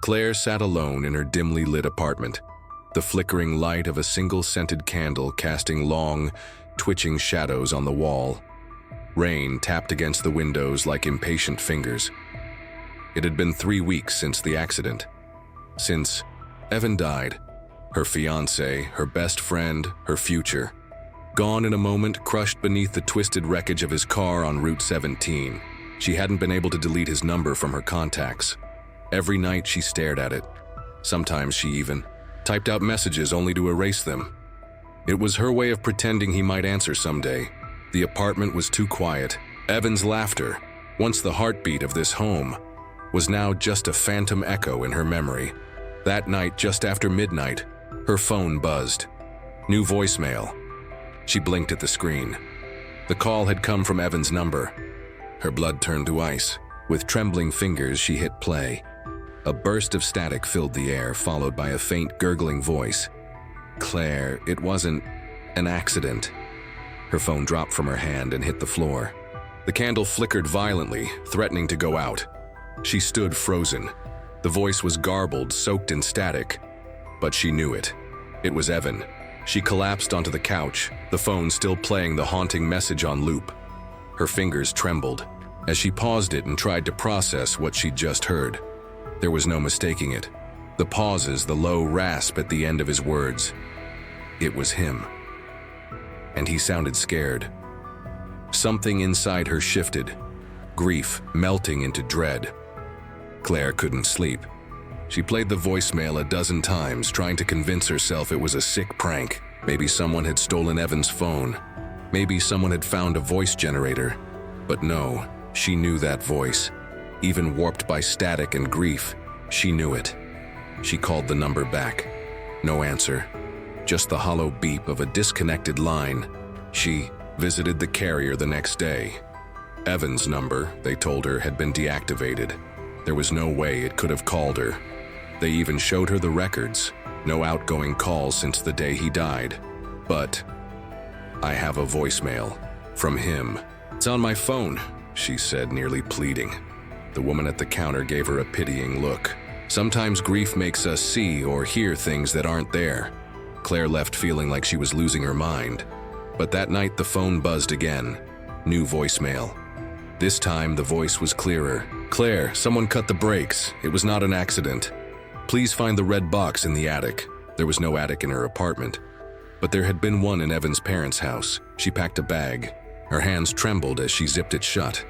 Claire sat alone in her dimly lit apartment, the flickering light of a single scented candle casting long, twitching shadows on the wall. Rain tapped against the windows like impatient fingers. It had been 3 weeks since the accident. Since Evan died, her fiancé, her best friend, her future. Gone in a moment, crushed beneath the twisted wreckage of his car on Route 17. She hadn't been able to delete his number from her contacts. Every night she stared at it. Sometimes she even typed out messages only to erase them. It was her way of pretending he might answer someday. The apartment was too quiet. Evan's laughter, once the heartbeat of this home, was now just a phantom echo in her memory. That night, just after midnight, her phone buzzed. New voicemail. She blinked at the screen. The call had come from Evan's number. Her blood turned to ice. With trembling fingers, she hit play. A burst of static filled the air, followed by a faint, gurgling voice. Claire, it wasn't an accident. Her phone dropped from her hand and hit the floor. The candle flickered violently, threatening to go out. She stood frozen. The voice was garbled, soaked in static, but she knew it. It was Evan. She collapsed onto the couch, the phone still playing the haunting message on loop. Her fingers trembled as she paused it and tried to process what she'd just heard. There was no mistaking it. The pauses, the low rasp at the end of his words. It was him. And he sounded scared. Something inside her shifted, grief melting into dread. Claire couldn't sleep. She played the voicemail a dozen times, trying to convince herself it was a sick prank. Maybe someone had stolen Evan's phone. Maybe someone had found a voice generator. But no, she knew that voice. Even warped by static and grief, she knew it. She called the number back. No answer. Just the hollow beep of a disconnected line. She visited the carrier the next day. Evan's number, they told her, had been deactivated. There was no way it could have called her. They even showed her the records. No outgoing calls since the day he died. But I have a voicemail from him. It's on my phone, she said, nearly pleading. The woman at the counter gave her a pitying look. Sometimes grief makes us see or hear things that aren't there. Claire left feeling like she was losing her mind. But that night the phone buzzed again. New voicemail. This time the voice was clearer. Claire, someone cut the brakes. It was not an accident. Please find the red box in the attic. There was no attic in her apartment. But there had been one in Evan's parents' house. She packed a bag. Her hands trembled as she zipped it shut.